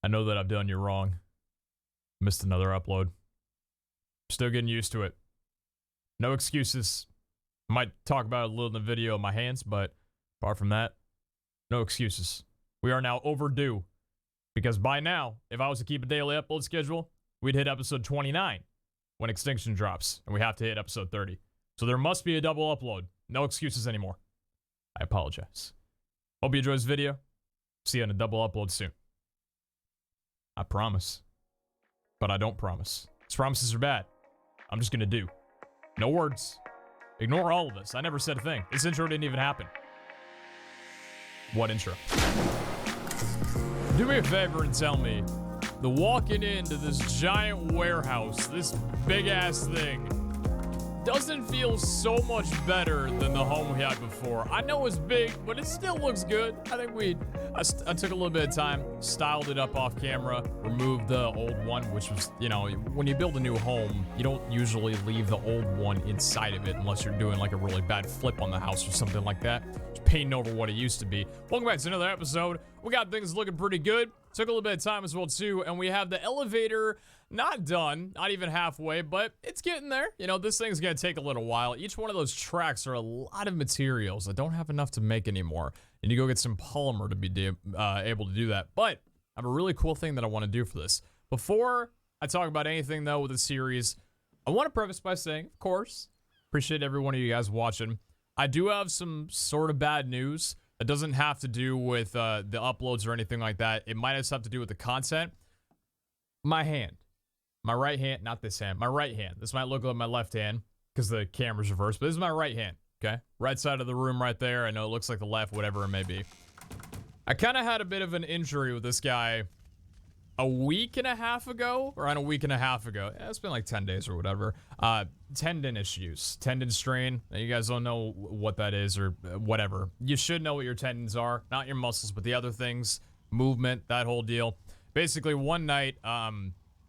I know that I've done you wrong. Missed another upload. Still getting used to it. No excuses. Might talk about it a little in the video of my hands, but apart from that, no excuses. We are now overdue. Because by now, if I was to keep a daily upload schedule, we'd hit episode 29 when Extinction drops, and we have to hit episode 30. So there must be a double upload. No excuses anymore. I apologize. Hope you enjoyed this video. See you on a double upload soon. I promise. But I don't promise. These promises are bad. I'm just gonna do. No words. Ignore all of this. I never said a thing. This intro didn't even happen. What intro? Do me a favor and tell me, the walking into this giant warehouse, this big ass thing, doesn't feel so much better than the home we had before. I know it's big, but it still looks good. I think I took a little bit of time, styled it up off camera, removed the old one, which was, you know, when you build a new home, you don't usually leave the old one inside of it unless you're doing like a really bad flip on the house or something like that. Just painting over what it used to be. Welcome back to another episode. We got things looking pretty good. Took a little bit of time as well too, and we have the elevator not done, not even halfway, but it's getting there. You know, this thing's gonna take a little while. Each one of those tracks are a lot of materials. I don't have enough to make anymore. And you go get some polymer to be able to do that. But I have a really cool thing that I want to do for this. Before I talk about anything though with the series, I want to preface by saying, of course, appreciate every one of you guys watching. I do have some sort of bad news. It doesn't have to do with the uploads or anything like that. It might just have to do with the content. My hand. My right hand, not this hand, my right hand. This might look like my left hand because the camera's reversed, but this is my right hand, okay? Right side of the room right there. I know it looks like the left, whatever it may be. I kind of had a bit of an injury with this guy a week and a half ago, around a week and a half ago. Yeah, it's been like 10 days or whatever. Tendon issues, tendon strain. You guys don't know what that is or whatever. You should know what your tendons are, not your muscles, but the other things, movement, that whole deal. Basically, one night,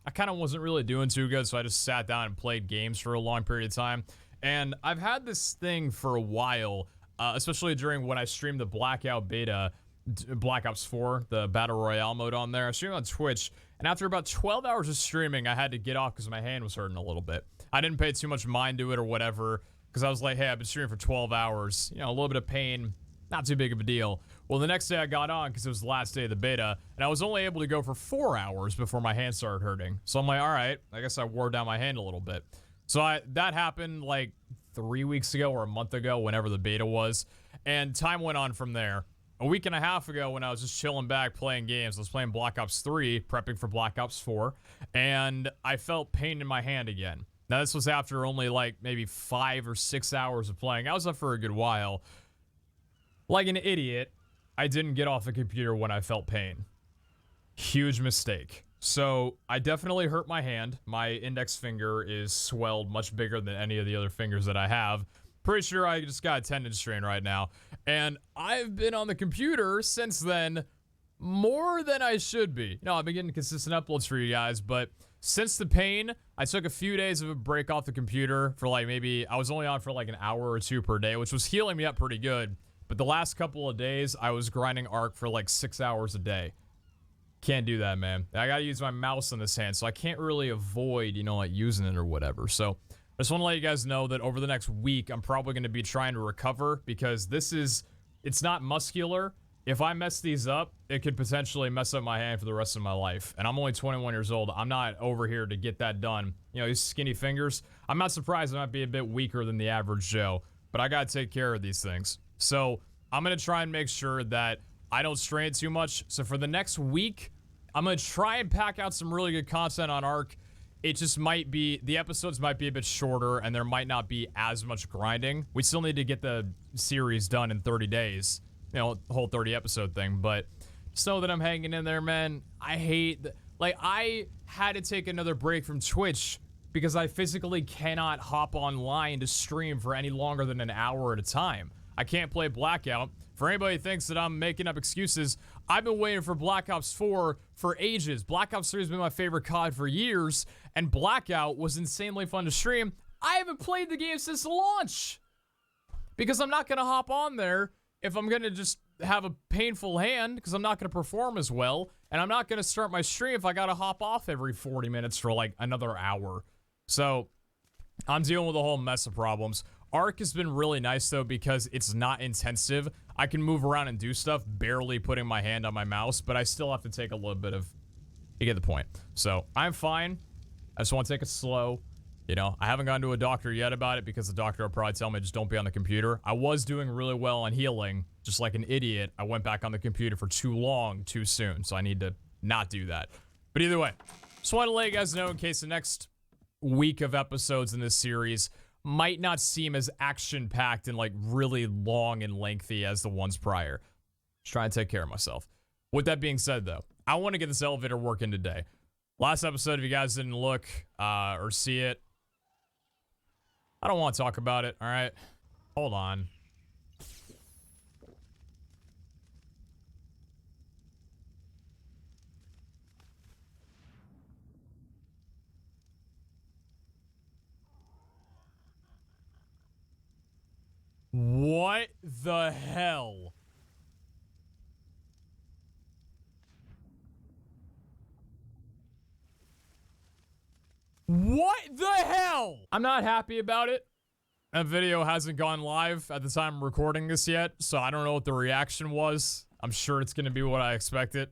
I kind of wasn't really doing too good, so I just sat down and played games for a long period of time. And I've had this thing for a while, especially during when I streamed the Blackout beta, Black Ops 4, the Battle Royale mode on there. I streamed on Twitch, and after about 12 hours of streaming, I had to get off because my hand was hurting a little bit. I didn't pay too much mind to it or whatever, because I was like, hey, I've been streaming for 12 hours. You know, a little bit of pain, not too big of a deal. Well, the next day I got on because it was the last day of the beta, and I was only able to go for 4 hours before my hand started hurting. So I'm like, all right, I guess I wore down my hand a little bit. So that happened like 3 weeks ago or a month ago, whenever the beta was, and time went on from there. A week and a half ago, when I was just chilling back playing games, I was playing Black Ops 3, prepping for Black Ops 4, and I felt pain in my hand again. Now, this was after only like maybe 5 or 6 hours of playing. I was up for a good while. Like an idiot, I didn't get off the computer when I felt pain. Huge mistake. So I definitely hurt my hand. My index finger is swelled much bigger than any of the other fingers that I have. Pretty sure I just got a tendon strain right now. And I've been on the computer since then more than I should be. You know, I've been getting consistent uploads for you guys, but since the pain, I took a few days of a break off the computer for like maybe, I was only on for like an hour or two per day, which was healing me up pretty good. But the last couple of days, I was grinding Ark for like 6 hours a day. Can't do that, man. I gotta use my mouse in this hand, so I can't really avoid, you know, like using it or whatever. So I just want to let you guys know that over the next week, I'm probably going to be trying to recover because it's not muscular. If I mess these up, it could potentially mess up my hand for the rest of my life. And I'm only 21 years old. I'm not over here to get that done. You know, these skinny fingers. I'm not surprised I might be a bit weaker than the average Joe, but I got to take care of these things. So I'm going to try and make sure that I don't strain it too much. So for the next week, I'm going to try and pack out some really good content on Ark. It just might be, the episodes might be a bit shorter and there might not be as much grinding. We still need to get the series done in 30 days. You know, the whole 30 episode thing. But just know that I'm hanging in there, man. I hate, like, I had to take another break from Twitch because I physically cannot hop online to stream for any longer than an hour at a time. I can't play Blackout. For anybody who thinks that I'm making up excuses, I've been waiting for Black Ops 4 for ages. Black Ops 3 has been my favorite COD for years, and Blackout was insanely fun to stream. I haven't played the game since launch because I'm not going to hop on there if I'm going to just have a painful hand because I'm not going to perform as well. And I'm not going to start my stream if I got to hop off every 40 minutes for like another hour. So I'm dealing with a whole mess of problems. Arc has been really nice though because it's not intensive. I can move around and do stuff, barely putting my hand on my mouse, but I still have to take a little bit of, you get the point. So I'm fine. I just want to take it slow. You know, I haven't gone to a doctor yet about it because the doctor will probably tell me just don't be on the computer. I was doing really well on healing, just like an idiot. I went back on the computer for too long, too soon, so I need to not do that. But either way, just want to let you guys know in case the next week of episodes in this series might not seem as action-packed and like really long and lengthy as the ones prior. Just trying to take care of myself. With that being said though, I want to get this elevator working today. Last episode, if you guys didn't look or see it, I don't want to talk about it, all right? Hold on. What the hell? What the hell? I'm not happy about it. That video hasn't gone live at the time I'm recording this yet, so I don't know what the reaction was. I'm sure it's gonna be what I expected.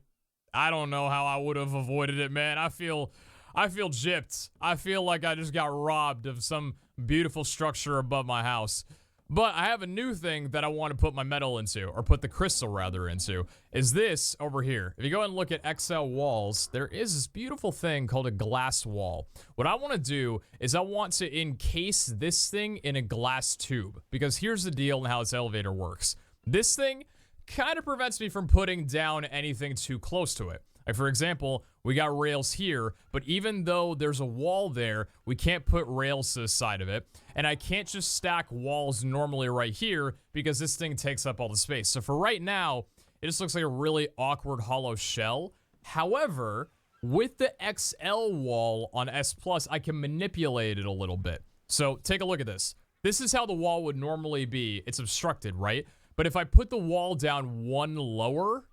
I don't know how I would have avoided it, man. I feel gypped. I feel like I just got robbed of some beautiful structure above my house. But I have a new thing that I want to put my metal into, or put the crystal rather into, is this over here. If you go and look at XL walls, there is this beautiful thing called a glass wall. What I want to do is I want to encase this thing in a glass tube, because here's the deal and how this elevator works. This thing kind of prevents me from putting down anything too close to it. Like for example, we got rails here, but even though there's a wall there, we can't put rails to the side of it. And I can't just stack walls normally right here because this thing takes up all the space. So for right now, it just looks like a really awkward hollow shell. However, with the XL wall on S+, I can manipulate it a little bit. So take a look at this. This is how the wall would normally be. It's obstructed, right? But if I put the wall down one lower,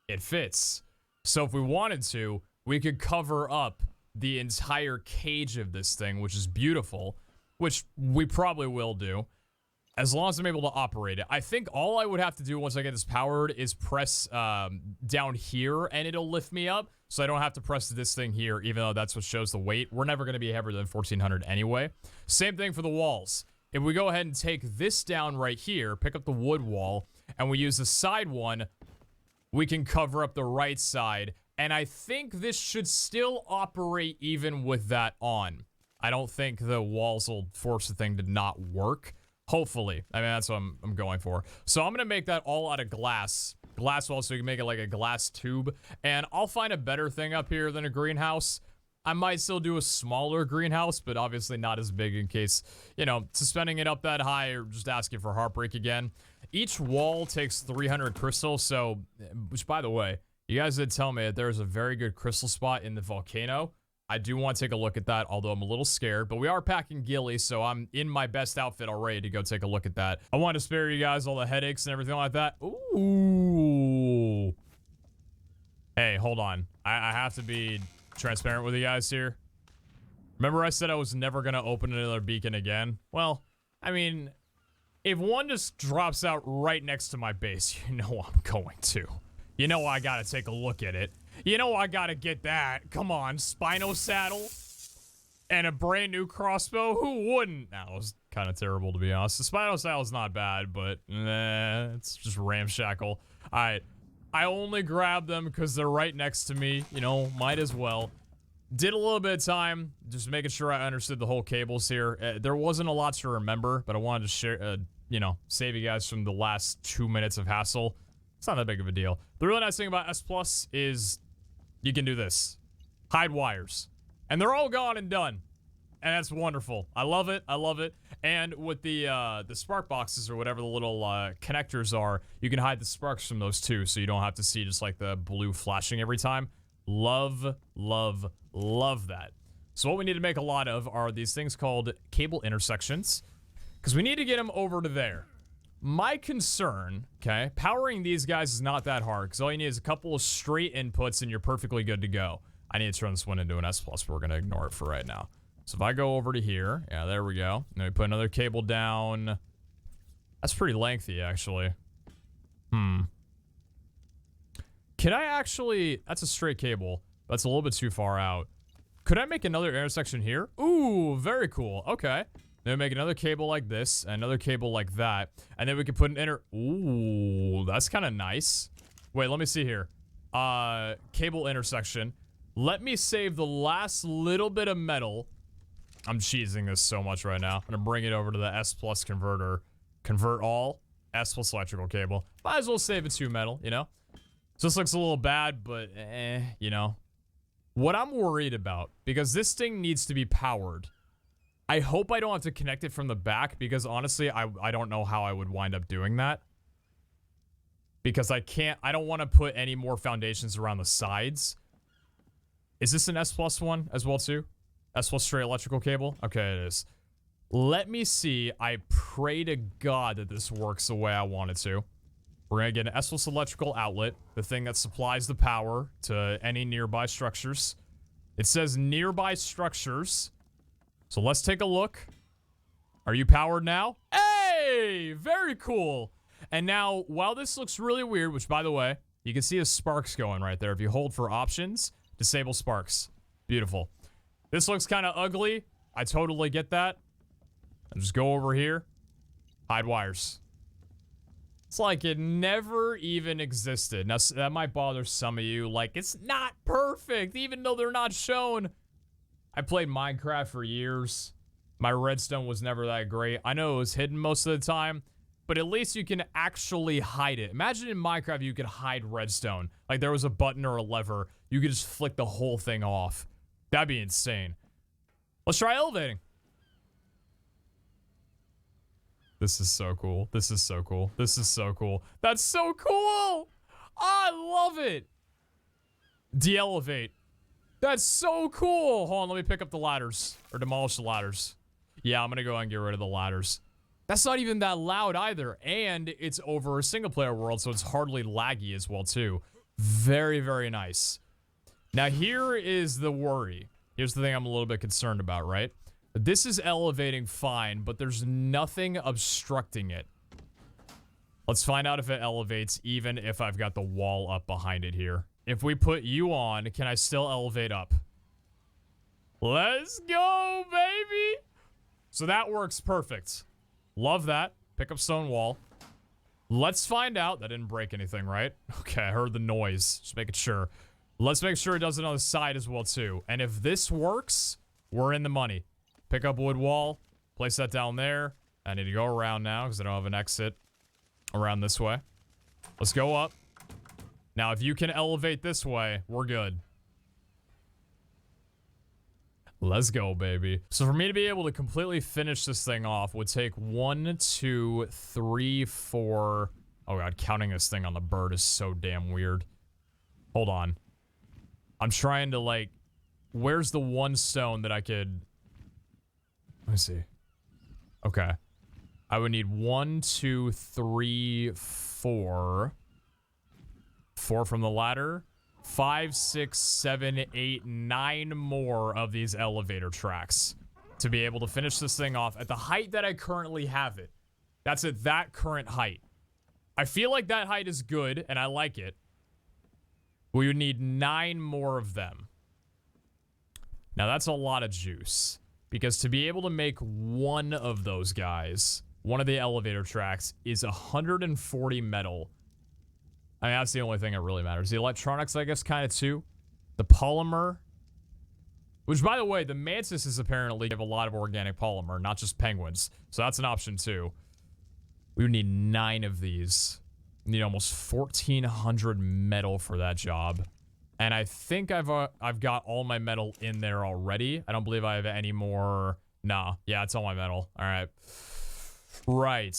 it fits. So if we wanted to, we could cover up the entire cage of this thing, which is beautiful, which we probably will do, as long as I'm able to operate it. I think all I would have to do once I get this powered is press down here, and it'll lift me up, so I don't have to press this thing here, even though that's what shows the weight. We're never going to be heavier than 1,400 anyway. Same thing for the walls. If we go ahead and take this down right here, pick up the wood wall, and we use the side one, we can cover up the right side, and I think this should still operate even with that on. I don't think the walls will force the thing to not work. Hopefully. I mean, that's what I'm going for. So I'm gonna make that all out of glass. Glass wall, so you can make it like a glass tube, and I'll find a better thing up here than a greenhouse. I might still do a smaller greenhouse, but obviously not as big in case, you know, suspending it up that high or just asking for heartbreak again. Each wall takes 300 crystals, so, which by the way, you guys did tell me that there's a very good crystal spot in the volcano. I do want to take a look at that, although I'm a little scared, but we are packing ghillie, so I'm in my best outfit already to go take a look at that. I want to spare you guys all the headaches and everything like that. Ooh. Hey, hold on. I have to be transparent with you guys here. Remember I said I was never going to open another beacon again? Well, I mean, if one just drops out right next to my base, you know I'm going to. You know I gotta take a look at it. You know I gotta get that. Come on, Spino saddle and a brand new crossbow. Who wouldn't? That was kind of terrible to be honest. The Spino saddle's not bad, but it's just ramshackle. Alright, I only grabbed them because they're right next to me. You know, might as well. Did a little bit of time, just making sure I understood the whole cables here. There wasn't a lot to remember, but I wanted to share, you know, save you guys from the last 2 minutes of hassle. It's not that big of a deal. The really nice thing about S+ is you can do this. Hide wires. And they're all gone and done. And that's wonderful. I love it. I love it. And with the spark boxes or whatever the little connectors are, you can hide the sparks from those too, so you don't have to see just like the blue flashing every time. Love, love, love that. So what we need to make a lot of are these things called cable intersections, because we need to get them over to there. my concern, okay, powering these guys is not that hard because all you need is a couple of straight inputs and you're perfectly good to go. I need to turn this one into an S+, but we're going to ignore it for right now. So if I go over to here, yeah, there we go. And we put another cable down. That's pretty lengthy, actually. Can I actually... That's a straight cable. That's a little bit too far out. Could I make another intersection here? Ooh, very cool. Okay. Then we make another cable like this, and another cable like that. And then we can put an Ooh, that's kind of nice. Wait, let me see here. Cable intersection. Let me save the last little bit of metal. I'm cheesing this so much right now. I'm gonna bring it over to the S+ converter. Convert all. S+ electrical cable. Might as well save it to metal, you know? So this looks a little bad, but you know. What I'm worried about, because this thing needs to be powered. I hope I don't have to connect it from the back, because honestly, I don't know how I would wind up doing that. Because I don't want to put any more foundations around the sides. Is this an S+ one as well too? S+ straight electrical cable? Okay, it is. Let me see. I pray to God that this works the way I want it to. We're going to get an S+ electrical outlet, the thing that supplies the power to any nearby structures. It says nearby structures. So let's take a look. Are you powered now? Hey! Very cool. And now, while this looks really weird, which by the way, you can see the sparks going right there. If you hold for options, disable sparks. Beautiful. This looks kind of ugly. I totally get that. I'll just go over here. Hide wires. It's like it never even existed. Now, that might bother some of you. Like, it's not perfect, even though they're not shown. I played Minecraft for years. My redstone was never that great. I know it was hidden most of the time, but at least you can actually hide it. Imagine in Minecraft you could hide redstone. Like, there was a button or a lever. You could just flick the whole thing off. That'd be insane. Let's try elevating. This is so cool. This is so cool. This is so cool. That's so cool! I love it! De-elevate. That's so cool! Hold on, let me pick up the ladders. Or demolish the ladders. Yeah, I'm gonna go ahead and get rid of the ladders. That's not even that loud either. And it's over a single-player world, so it's hardly laggy as well, too. Very, very nice. Now, here is the worry. Here's the thing I'm a little bit concerned about, right? This is elevating fine, but there's nothing obstructing it. Let's find out if it elevates, even if I've got the wall up behind it here. If we put you on, can I still elevate up? Let's go, baby! So that works perfect. Love that. Pick up stone wall. Let's find out. That didn't break anything, right? Okay, I heard the noise. Just making sure. Let's make sure it does it on the side as well, too. And if this works, we're in the money. Pick up wood wall. Place that down there. I need to go around now because I don't have an exit around this way. Let's go up. Now, if you can elevate this way, we're good. Let's go, baby. So for me to be able to completely finish this thing off would take 1, 2, 3, 4. Oh, God. Counting this thing on the bird is so damn weird. Hold on. I'm trying to, like... Where's the one stone that I could... Let me see. Okay. I would need 1, 2, 3, 4. 4 from the ladder. 5, 6, 7, 8, 9 more of these elevator tracks to be able to finish this thing off at the height that I currently have it. That's at that current height. I feel like that height is good, and I like it. We would need 9 more of them. Now, that's a lot of juice. Because to be able to make one of those guys, one of the elevator tracks, is 140 metal. I mean, that's the only thing that really matters. The electronics, I guess, kind of too. The polymer. Which, by the way, the mantises apparently have a lot of organic polymer, not just penguins. So that's an option, too. We would need 9 of these. We need almost 1,400 metal for that job. And I think I've got all my metal in there already. I don't believe I have any more. Nah. Yeah, it's all my metal. All right. Right.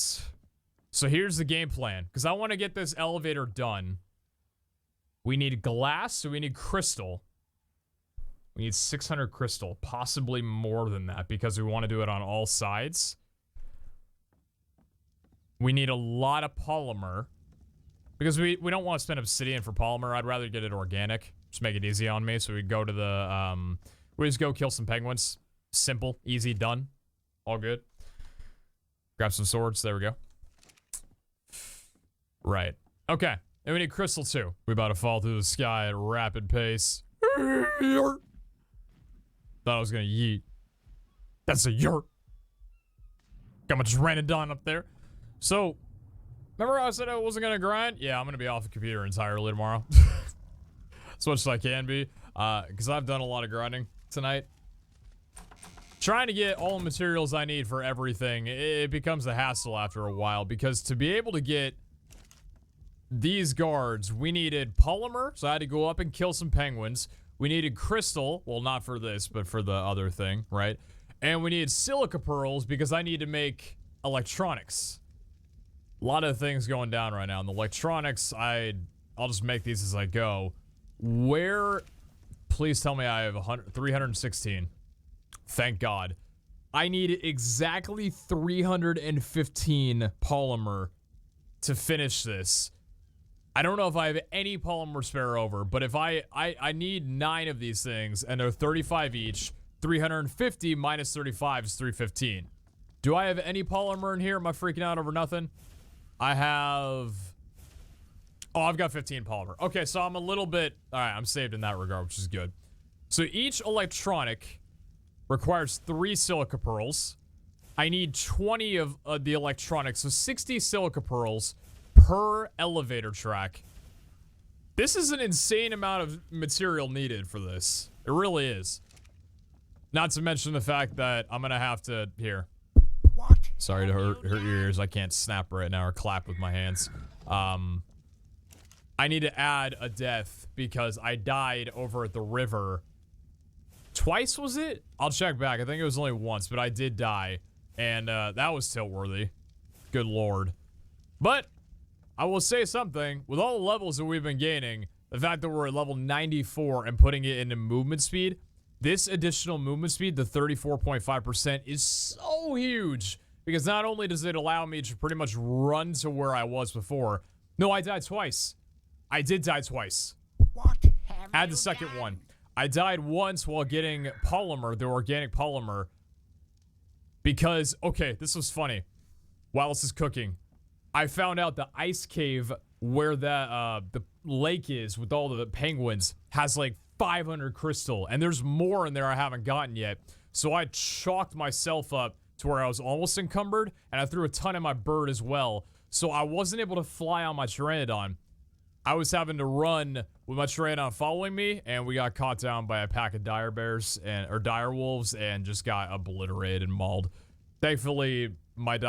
So here's the game plan. Because I want to get this elevator done. We need glass, so we need crystal. We need 600 crystal. Possibly more than that, because we want to do it on all sides. We need a lot of polymer. Because we don't want to spend obsidian for polymer. I'd rather get it organic. Just make it easy on me. So we go to the, we just go kill some penguins. Simple, easy, done. All good. Grab some swords. There we go. Right. Okay. And we need crystal too. We about to fall through the sky at a rapid pace. Thought I was gonna yeet. That's a yurt. Got my just raining down up there. So, remember how I said I wasn't gonna grind? Yeah, I'm gonna be off the computer entirely tomorrow. As much as I can be. Because I've done a lot of grinding tonight. Trying to get all the materials I need for everything, it becomes a hassle after a while. Because to be able to get these guards, we needed polymer. So I had to go up and kill some penguins. We needed crystal. Well, not for this, but for the other thing, right? And we needed silica pearls because I need to make electronics. A lot of things going down right now. And the electronics, I'll just make these as I go. Where, please tell me I have 316. Thank God. I need exactly 315 polymer to finish this. I don't know if I have any polymer spare over, but if I need 9 of these things, and they're 35 each. 350 minus 35 is 315. Do I have any polymer in here? Am I freaking out over nothing? I have... Oh, I've got 15 polymer. Okay, so I'm a little bit... Alright, I'm saved in that regard, which is good. So each electronic requires 3 silica pearls. I need 20 of the electronics, so 60 silica pearls per elevator track. This is an insane amount of material needed for this. It really is. Not to mention the fact that I'm gonna have to... Here. What? Sorry to hurt your ears. I can't snap right now or clap with my hands. I need to add a death because I died over at the river. Twice, was it? I'll check back. I think it was only once, but I did die. And that was tilt-worthy. Good lord. But I will say something. With all the levels that we've been gaining, the fact that we're at level 94 and putting it into movement speed, this additional movement speed, the 34.5%, is so huge. Because not only does it allow me to pretty much run to where I was before. No, I died twice. I did die twice. What have Add you the second done? one. I died once while getting polymer, the organic polymer. Because, okay, this was funny. While this is cooking, I found out the ice cave where the lake is with all the penguins has like 500 crystal. And there's more in there I haven't gotten yet. So I chalked myself up to where I was almost encumbered. And I threw a ton in my bird as well. So I wasn't able to fly on my Pteranodon. I was having to run with my Pteranodon following me, and we got caught down by a pack of dire bears or dire wolves, and just got obliterated and mauled. Thankfully, Thankfully,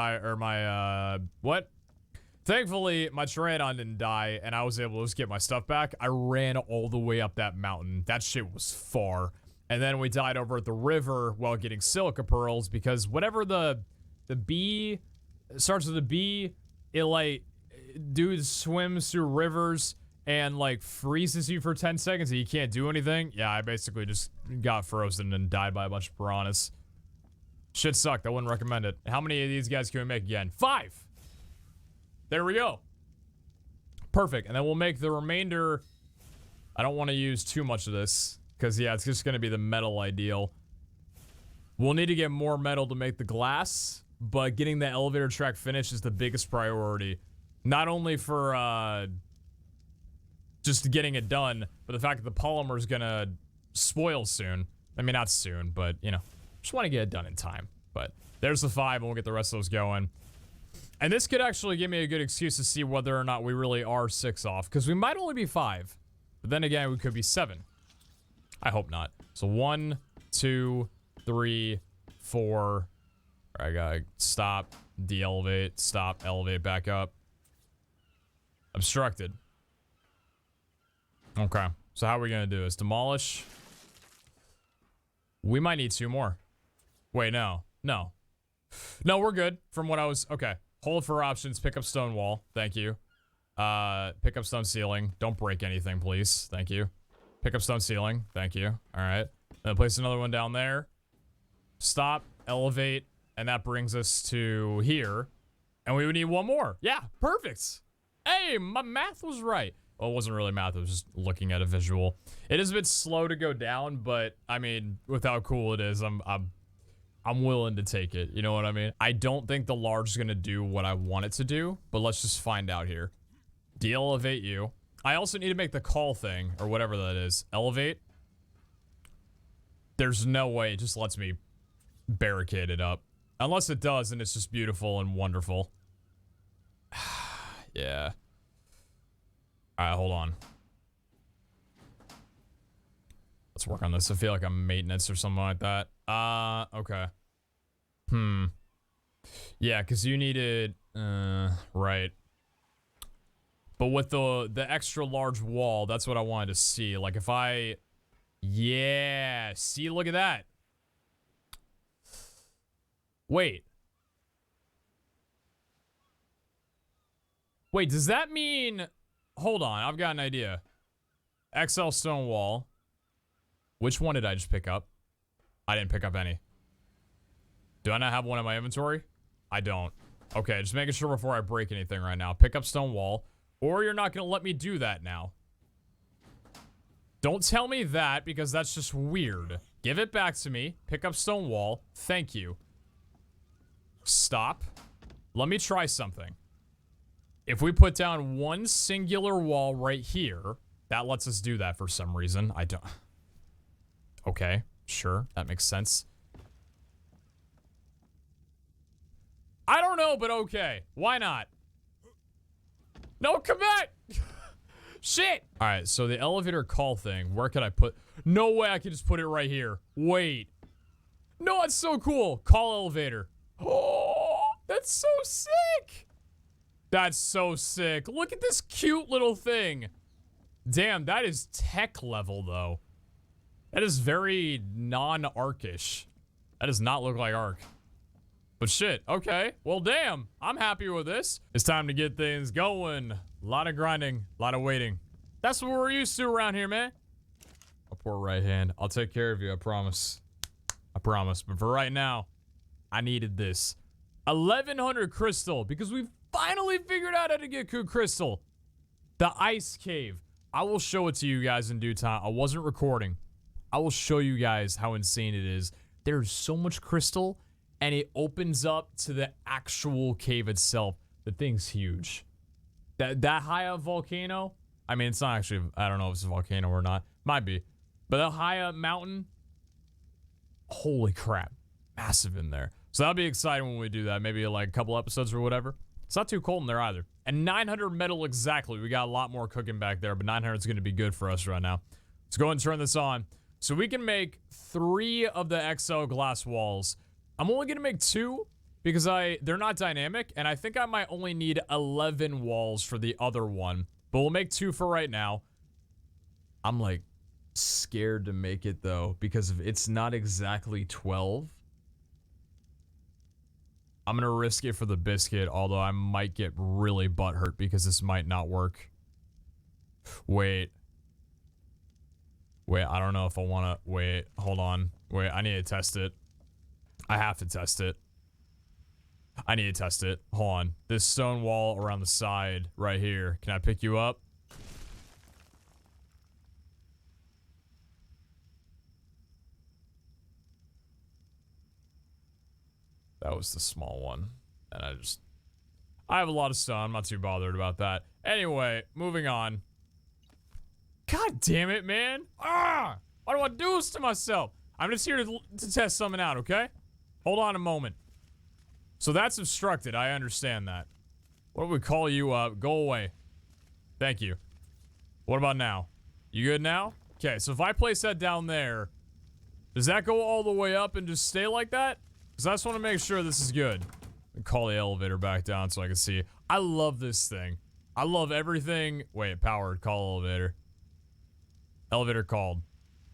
my Pteranodon didn't die, and I was able to just get my stuff back. I ran all the way up that mountain. That shit was far. And then we died over at the river while getting silica pearls, because whatever the B starts with a B, it like... Dude swims through rivers and like freezes you for 10 seconds and you can't do anything. Yeah, I basically just got frozen and died by a bunch of piranhas. Shit sucked. I wouldn't recommend it. How many of these guys can we make again? 5. There we go. Perfect. And then we'll make the remainder. I don't want to use too much of this because, yeah, it's just going to be the metal ideal. We'll need to get more metal to make the glass, but getting the elevator track finished is the biggest priority. Not only for just getting it done, but the fact that the polymer is gonna spoil soon. I mean, not soon, but, you know, just want to get it done in time. But there's the 5, and we'll get the rest of those going. And this could actually give me a good excuse to see whether or not we really are 6 off, because we might only be 5. But then again, we could be 7. I hope not. So 1, 2, 3, 4. I gotta stop, de-elevate, stop, elevate back up. Obstructed. Okay. So how are we going to do this? Demolish. We might need 2 more. Wait, no. No. No, we're good. From what I was... Okay. Hold for options. Pick up stone wall. Thank you. Pick up stone ceiling. Don't break anything, please. Thank you. Pick up stone ceiling. Thank you. All right. Then place another one down there. Stop. Elevate. And that brings us to here. And we would need one more. Yeah, perfect. Hey, my math was right. Well, it wasn't really math. It was just looking at a visual. It is a bit slow to go down, but I mean, with how cool it is, I'm willing to take it. You know what I mean? I don't think the large is going to do what I want it to do, but let's just find out here. De-elevate you. I also need to make the call thing, or whatever that is. Elevate. There's no way it just lets me barricade it up. Unless it does, and it's just beautiful and wonderful. Yeah. Alright, hold on. Let's work on this. I feel like I'm maintenance or something like that. Okay. Yeah, because you needed... right. But with the extra large wall, that's what I wanted to see. Like, if I... Yeah. See, look at that. Wait. Wait, does that mean... Hold on, I've got an idea. XL stone wall. Which one did I just pick up? I didn't pick up any. Do I not have one in my inventory? I don't. Okay, just making sure before I break anything right now. Pick up stone wall. Or you're not going to let me do that now. Don't tell me that, because that's just weird. Give it back to me. Pick up stone wall. Thank you. Stop. Let me try something. If we put down one singular wall right here, that lets us do that for some reason. I don't... Okay, sure. That makes sense. I don't know, but okay. Why not? No, come back! Shit! Alright, so the elevator call thing, where could I put... No way I could just put it right here. Wait. No, it's so cool. Call elevator. Oh, that's so sick! That's so sick. Look at this cute little thing. Damn, that is tech level, though. That is very non-Arc-ish. That does not look like Arc. But shit, okay. Well, damn. I'm happy with this. It's time to get things going. A lot of grinding, a lot of waiting. That's what we're used to around here, man. A poor right hand. I'll take care of you, I promise. I promise. But for right now, I needed this. 1100 crystal, because we've finally figured out how to get good crystal. The ice cave. I will show it to you guys in due time. I wasn't recording. I will show you guys how insane it is. There's so much crystal, and it opens up to the actual cave itself. The thing's huge. That high up volcano, I mean, it's not actually, I don't know if it's a volcano or not. Might be. But the high up mountain, holy crap. Massive in there. So that'll be exciting when we do that. Maybe like a couple episodes or whatever. It's not too cold in there either. And 900 metal exactly. We got a lot more cooking back there, but 900 is going to be good for us right now. Let's go ahead and turn this on. So we can make 3 of the XL glass walls. I'm only going to make 2 because they're not dynamic, and I think I might only need 11 walls for the other one. But we'll make 2 for right now. I'm like scared to make it though, because if it's not exactly 12. I'm going to risk it for the biscuit, although I might get really butthurt because this might not work. Wait. Wait, I don't know if I want to... Wait, hold on. Wait, I need to test it. I have to test it. I need to test it. Hold on. This stone wall around the side right here. Can I pick you up? That was the small one. And I have a lot of stone. I'm not too bothered about that. Anyway, moving on. God damn it, man. Ah! Why do I do this to myself? I'm just here to test something out, okay? Hold on a moment. So that's obstructed. I understand that. What if we call you up? Go away. Thank you. What about now? You good now? Okay, so if I place that down there, does that go all the way up and just stay like that? Because I just want to make sure this is good. Call the elevator back down so I can see. I love this thing. I love everything. Wait, powered. Call elevator. Elevator called.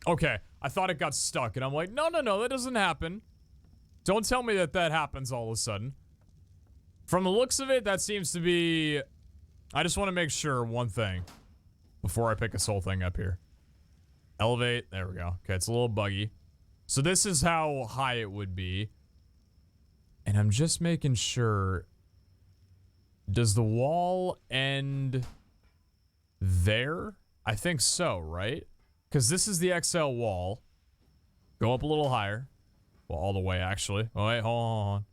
Okay, I thought it got stuck, and I'm like, no, that doesn't happen. Don't tell me that happens all of a sudden. From the looks of it, that seems to be... I just want to make sure one thing before I pick this whole thing up here. Elevate. There we go. Okay, it's a little buggy. So this is how high it would be. And I'm just making sure Does the wall end there? I think so, right? Because this is the XL wall. Go up a little higher. Well, all the way, actually. Oh, wait, hold on.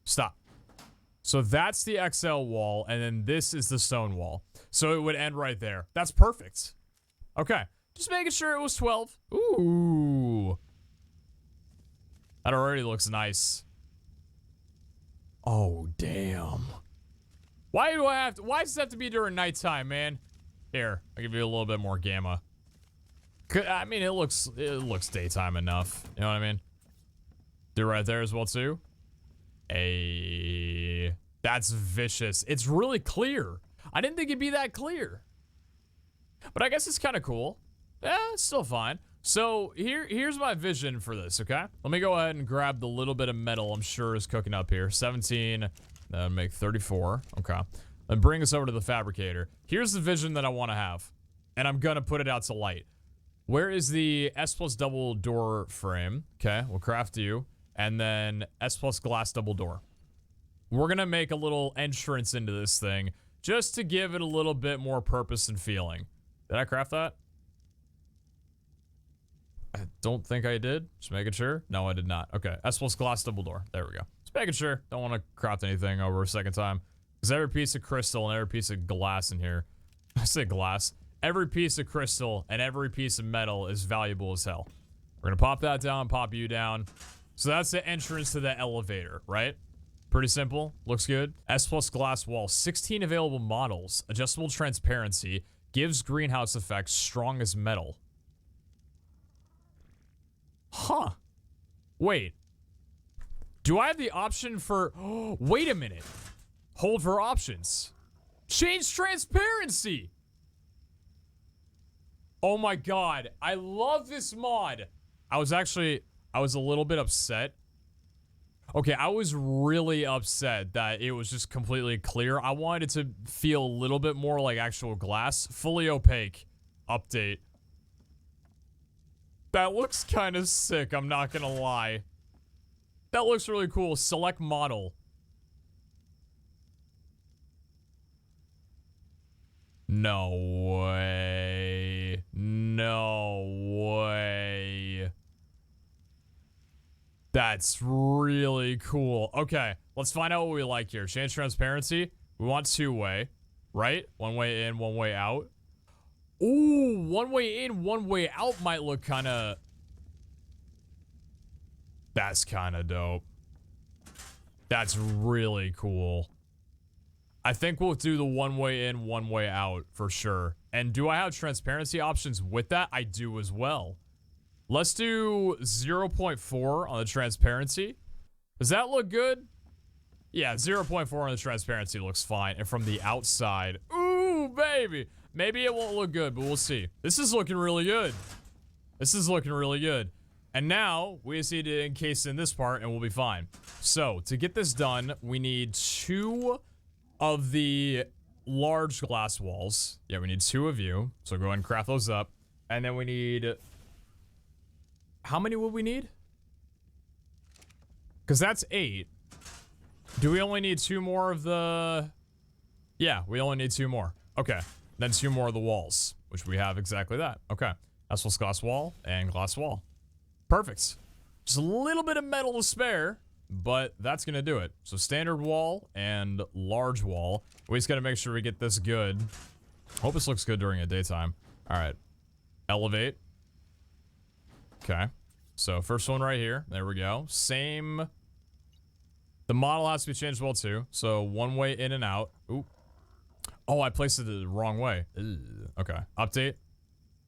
Stop. So that's the XL wall, and then this is the stone wall. So it would end right there. That's perfect. Okay. Just making sure it was 12. Ooh. That already looks nice. Oh, damn. Why does it have to be during nighttime, man? Here, I'll give you a little bit more gamma. I mean, it looks daytime enough. You know what I mean? Do right there as well, too. That's vicious. It's really clear. I didn't think it'd be that clear. But I guess it's kind of cool. Yeah, it's still fine. So here's my vision for this, okay? Let me go ahead and grab the little bit of metal I'm sure is cooking up here. 17, make 34. Okay. And bring us over to the fabricator. Here's the vision that I want to have. And I'm gonna put it out to light. Where is the S plus double door frame? Okay, we'll craft you. And then S plus glass double door. We're gonna make a little entrance into this thing just to give it a little bit more purpose and feeling. Did I craft that? I don't think I did. Just making sure. No, I did not. Okay, S plus glass double door. There we go. Just making sure. Don't want to craft anything over a second time. Because every piece of crystal and every piece of glass in here. I say glass. Every piece of crystal and every piece of metal is valuable as hell. We're gonna pop that down, pop you down. So that's the entrance to the elevator, right? Pretty simple. Looks good. S plus glass wall. 16 available models. Adjustable transparency. Gives greenhouse effect. Strong as metal. Huh. Wait. Do I have the option for... Wait a minute. Hold for options. Change transparency. Oh my god. I love this mod. I was a little bit upset. Okay, I was really upset that it was just completely clear. I wanted it to feel a little bit more like actual glass. Fully opaque. Update. That looks kind of sick, I'm not gonna lie. That looks really cool. Select model. No way. No way. That's really cool. Okay, let's find out what we like here. Change transparency. We want two-way, right? One way in, one way out. Ooh, one way in, one way out might look kind of... That's kind of dope. That's really cool. I think we'll do the one way in, one way out for sure. And do I have transparency options with that? I do as well. Let's do 0.4 on the transparency. Does that look good? Yeah, 0.4 on the transparency looks fine. And from the outside, ooh, baby. Maybe it won't look good, but we'll see. This is looking really good. This is looking really good. And now, we just need to encase in this part and we'll be fine. So, to get this done, we need 2 of the large glass walls. Yeah, we need 2 of you. So go ahead and craft those up. And then we need... How many would we need? Because that's 8. Do we only need 2 more of the... Yeah, we only need 2 more. Okay. Then 2 more of the walls, which we have exactly that. Okay. That's what's glass wall and glass wall. Perfect. Just a little bit of metal to spare, but that's going to do it. So standard wall and large wall. We just got to make sure we get this good. Hope this looks good during a daytime. All right. Elevate. Okay. So first one right here. There we go. Same. The model has to be changed well too. So one way in and out. Ooh. Oh, I placed it the wrong way. Ugh. Okay. Update.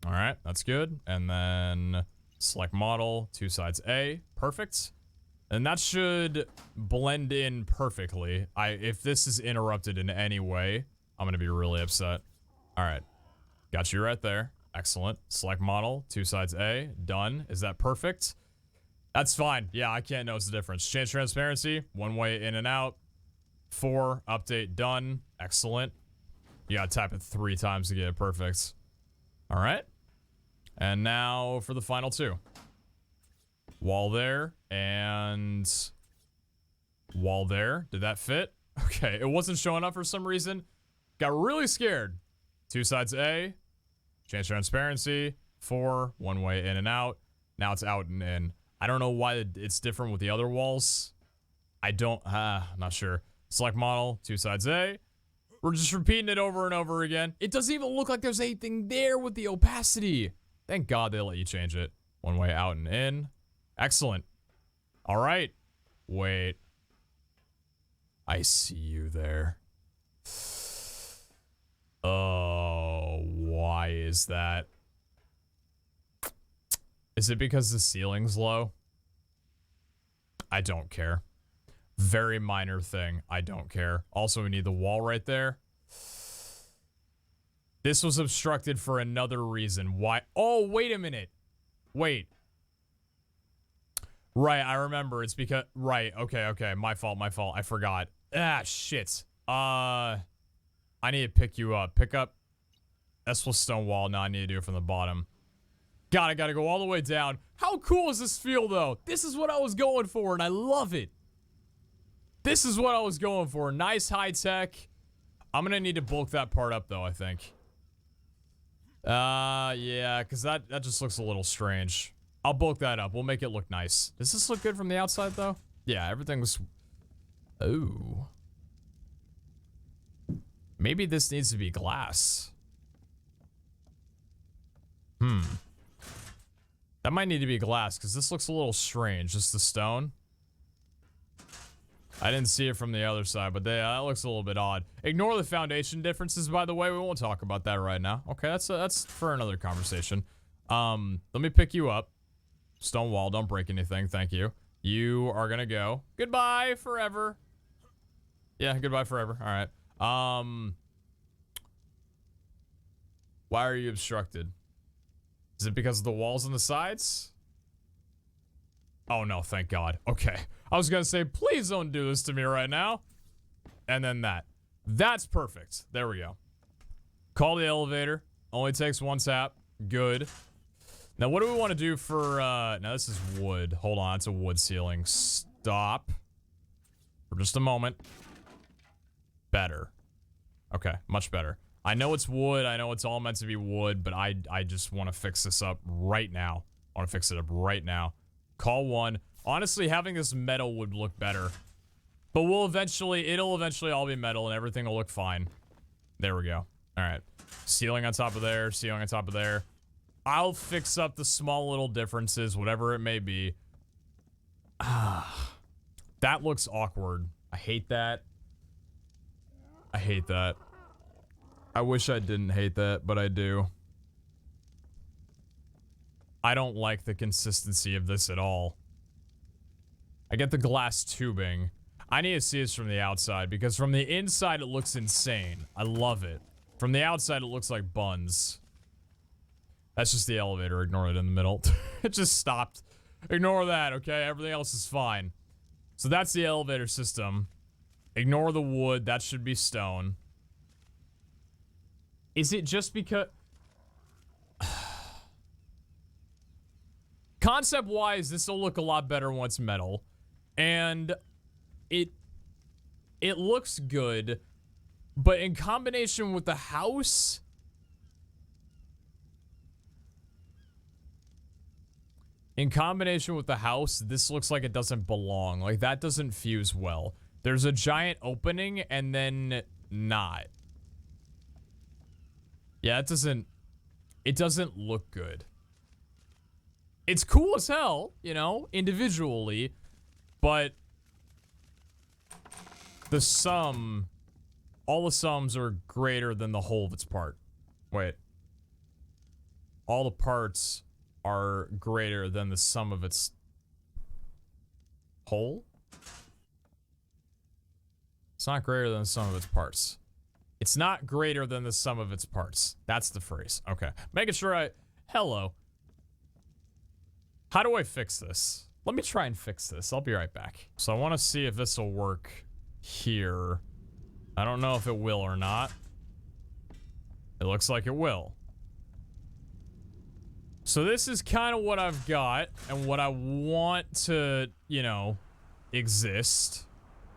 All right. That's good. And then select model. 2 sides A. Perfect. And that should blend in perfectly. If this is interrupted in any way, I'm going to be really upset. All right. Got you right there. Excellent. Select model. 2 sides A. Done. Is that perfect? That's fine. Yeah, I can't notice the difference. Change transparency. One way in and out. 4. Update. Done. Excellent. You gotta type it 3 times to get it perfect. All right. And now for the final 2. Wall there and wall there. Did that fit? Okay, it wasn't showing up for some reason. Got really scared. 2 sides A. Change transparency. 4. One way in and out. Now it's out and in. I don't know why it's different with the other walls. I don't, not sure. Select model. 2 sides A. We're just repeating it over and over again. It doesn't even look like there's anything there with the opacity. Thank God they let you change it. One way out and in. Excellent. All right. Wait. I see you there. Oh, why is that? Is it because the ceiling's low? I don't care. Very minor thing. I don't care. Also, we need the wall right there. This was obstructed for another reason. Why? Oh, wait a minute. Wait. Right, I remember. It's because... Right, okay. My fault. I forgot. Ah, shit. I need to pick you up. Pick up... That's with stone wall. Now I need to do it from the bottom. God, I gotta go all the way down. How cool does this feel, though? This is what I was going for, and I love it. This is what I was going for. Nice high tech. I'm gonna need to bulk that part up, though, I think. Yeah, because that just looks a little strange. I'll bulk that up. We'll make it look nice. Does this look good from the outside, though? Yeah, everything was... Ooh. Maybe this needs to be glass. That might need to be glass, because this looks a little strange. Just the stone. I didn't see it from the other side, but that looks a little bit odd. Ignore the foundation differences, by the way. We won't talk about that right now. Okay, that's for another conversation. Let me pick you up. Stone wall, don't break anything, thank you. You are gonna go. Goodbye forever. Yeah, goodbye forever. All right. Why are you obstructed? Is it because of the walls on the sides? Oh no, thank God. Okay. I was gonna say, please don't do this to me right now. And then that. That's perfect. There we go. Call the elevator. Only takes 1 tap. Good. Now, what do we want to do for, now this is wood. Hold on, it's a wood ceiling. Stop. For just a moment. Better. Okay, much better. I know it's wood, I know it's all meant to be wood, but I just want to fix this up right now. I want to fix it up right now. Call 1. Honestly, having this metal would look better. But it'll eventually all be metal and everything will look fine. There we go. Alright. Ceiling on top of there, ceiling on top of there. I'll fix up the small little differences, whatever it may be. That looks awkward. I hate that. I hate that. I wish I didn't hate that, but I do. I don't like the consistency of this at all. I get the glass tubing. I need to see this from the outside, because from the inside it looks insane. I love it. From the outside it looks like buns. That's just the elevator. Ignore it in the middle. It just stopped. Ignore that, okay? Everything else is fine. So that's the elevator system. Ignore the wood. That should be stone. Is it just because... Concept-wise, this will look a lot better once metal. And it looks good. But in combination with the house... In combination with the house, this looks like it doesn't belong. Like, that doesn't fuse well. There's a giant opening and then not. Yeah, it doesn't look good. It's cool as hell, you know, individually, but the sum, all the sums are greater than the whole of its part. Wait. All the parts are greater than the sum of its whole? It's not greater than the sum of its parts. It's not greater than the sum of its parts. That's the phrase. Okay. Making sure hello. How do I fix this? Let me try and fix this. I'll be right back. So I want to see if this will work here. I don't know if it will or not. It looks like it will. So this is kind of what I've got and what I want to, you know, exist.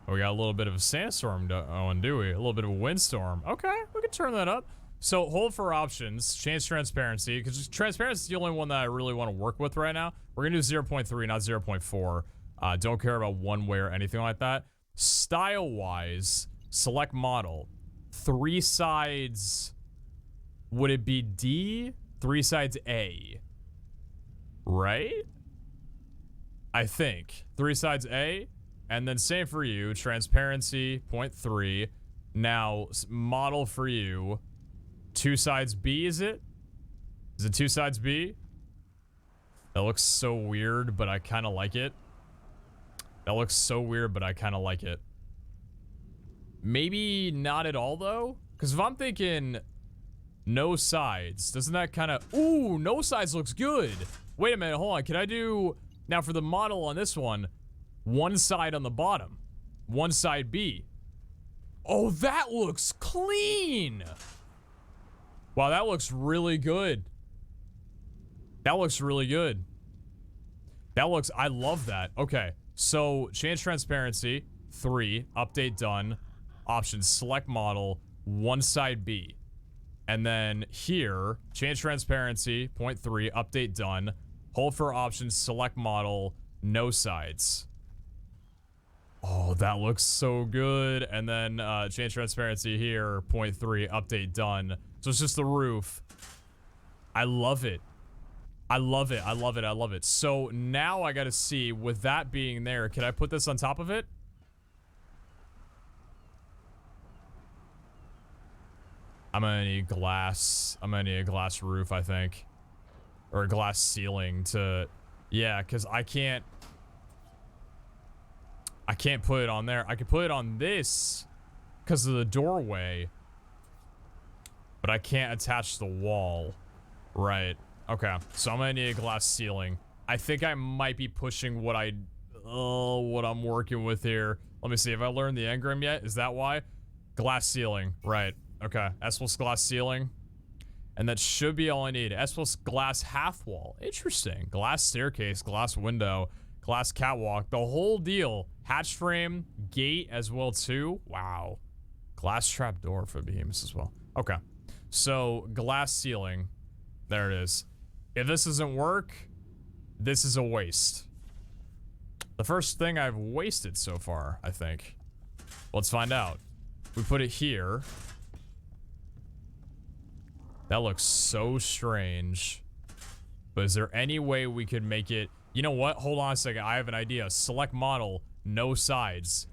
We got a little bit of a sandstorm going, do we? A little bit of a windstorm. Okay, we can turn that up. So hold for options, change transparency, because transparency is the only one that I really want to work with right now. We're gonna do 0.3, not 0.4. Don't care about one way or anything like that. Style-wise, select model. 3 sides, would it be D? 3 sides A, right? I think 3 sides A, and then same for you, transparency 0.3. Now model for you, 2 sides B, is it? Is it 2 sides B? That looks so weird, but I kind of like it. That looks so weird, but I kind of like it. Maybe not at all, though? Because if I'm thinking no sides, doesn't that kind of... Ooh, no sides looks good. Wait a minute, hold on. Can I do... Now, for the model on this one, 1 side on the bottom. 1 side B. Oh, that looks clean. Wow, that looks really good. That looks really good. That looks... I love that. Okay. So, change transparency, 3, update done, options, select model, 1 side B. And then here, change transparency, 0.3, update done, hold for options, select model, no sides. Oh, that looks so good. And then change transparency here, 0.3, update done. So it's just the roof. I love it. I love it. I love it. I love it. So now I got to see, with that being there, can I put this on top of it? I'm gonna need glass. I'm gonna need a glass roof, I think. Or a glass ceiling to... Yeah, because I can't put it on there. I could put it on this because of the doorway. But I can't attach the wall. Right. Okay, so I'm gonna need a glass ceiling. I think I might be pushing what I'm working with here. Let me see, have I learned the engram yet? Is that why? Glass ceiling, right. Okay, S plus glass ceiling. And that should be all I need. S plus glass half wall. Interesting. Glass staircase, glass window, glass catwalk, the whole deal. Hatch frame, gate as well too. Wow. Glass trap door for behemoths as well. Okay, so glass ceiling. There it is. If this doesn't work, this is a waste. The first thing I've wasted so far, I think. Let's find out. We put it here. That looks so strange. But is there any way we could make it... You know what? Hold on a second. I have an idea. Select model. No sides.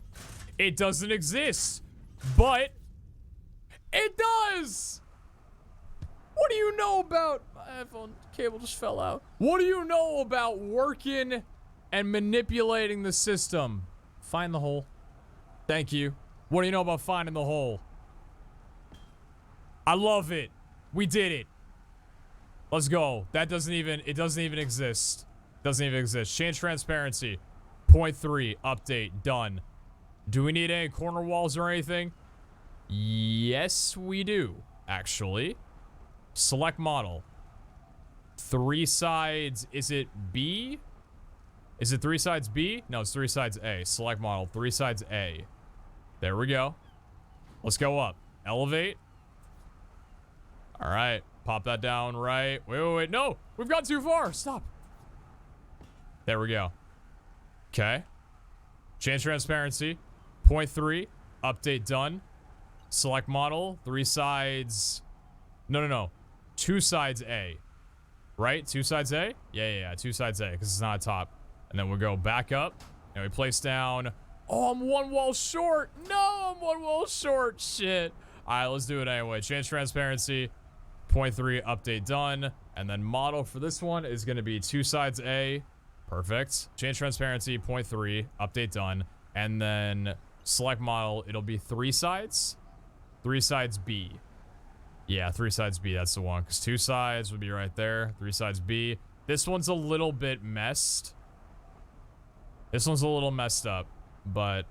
It doesn't exist. But... it does! What do you know about... My headphone cable just fell out. What do you know about working and manipulating the system? Find the hole. Thank you. What do you know about finding the hole? I love it. We did it. Let's go. That doesn't even... It doesn't even exist. Doesn't even exist. Change transparency. 0.3. Update. Done. Do we need any corner walls or anything? Yes, we do. Actually. Select model. 3 sides. Is it B? Is it 3 sides B? No, it's 3 sides A. Select model. 3 sides A. There we go. Let's go up. Elevate. All right. Pop that down right. Wait. No! We've gone too far. Stop. There we go. Okay. Change transparency. 0.3. Update done. Select model. 3 sides. No. 2 sides A. Right? 2 sides A? Yeah. 2 sides A, because it's not a top. And then we'll go back up. And we place down... Oh, I'm 1 wall short. No, I'm 1 wall short. Shit. All right, let's do it anyway. Change transparency. 0.3 update done. And then model for this one is going to be 2 sides A. Perfect. Change transparency. 0.3 update done. And then select model. It'll be 3 sides. 3 sides B. Yeah, 3 sides B. That's the one. Because 2 sides would be right there. 3 sides B. This one's a little bit messed. This one's a little messed up. But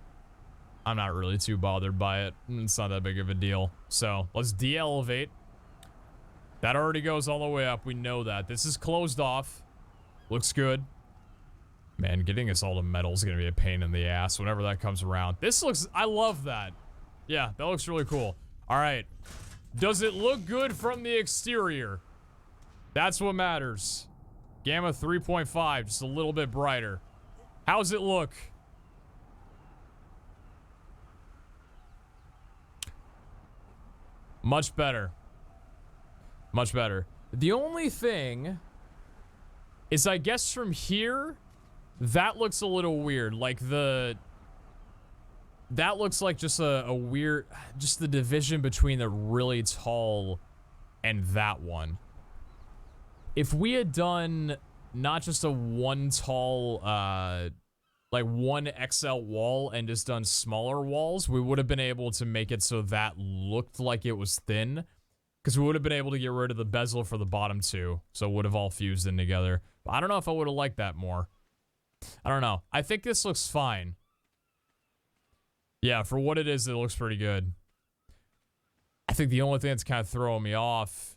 I'm not really too bothered by it. It's not that big of a deal. So let's de-elevate. That already goes all the way up. We know that. This is closed off. Looks good. Man, getting us all to metal is going to be a pain in the ass whenever that comes around. This looks... I love that. Yeah, that looks really cool. All right. Does it look good from the exterior? That's what matters. Gamma 3.5, just a little bit brighter. How's it look? Much better. Much better. The only thing is, I guess from here, that looks a little weird. Like that looks like just a weird, just the division between the really tall and that one. If we had done not just a one tall, like one XL wall and just done smaller walls, we would have been able to make it so that looked like it was thin. Because we would have been able to get rid of the bezel for the bottom two. So it would have all fused in together. But I don't know if I would have liked that more. I don't know. I think this looks fine. Yeah, for what it is, it looks pretty good. I think the only thing that's kind of throwing me off...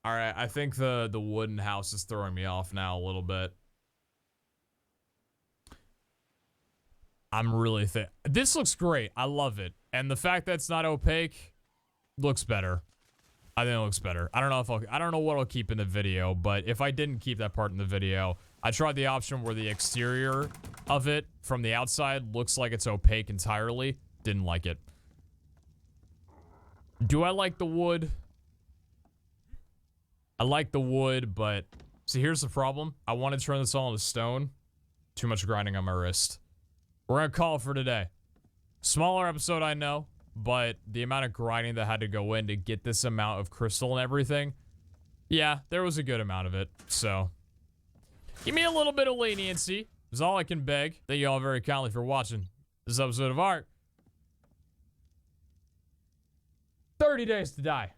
Alright, I think the wooden house is throwing me off now a little bit. I'm really this looks great. I love it. And the fact that it's not opaque looks better. I think it looks better. I don't know if I don't know what I'll keep in the video, but if I didn't keep that part in the video, I tried the option where the exterior of it from the outside looks like it's opaque entirely. Didn't like it. Do I like the wood? I like the wood, but see, here's the problem. I want to turn this all into stone. Too much grinding on my wrist. We're gonna call it for today. Smaller episode, I know, but the amount of grinding that had to go in to get this amount of crystal and everything, yeah, there was a good amount of it. So, give me a little bit of leniency is all I can beg. Thank you all very kindly for watching this episode of Art. 30 Days to Die.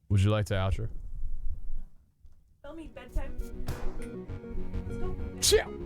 Would you like to outro? Tell me bedtime. Let's go. Ciao.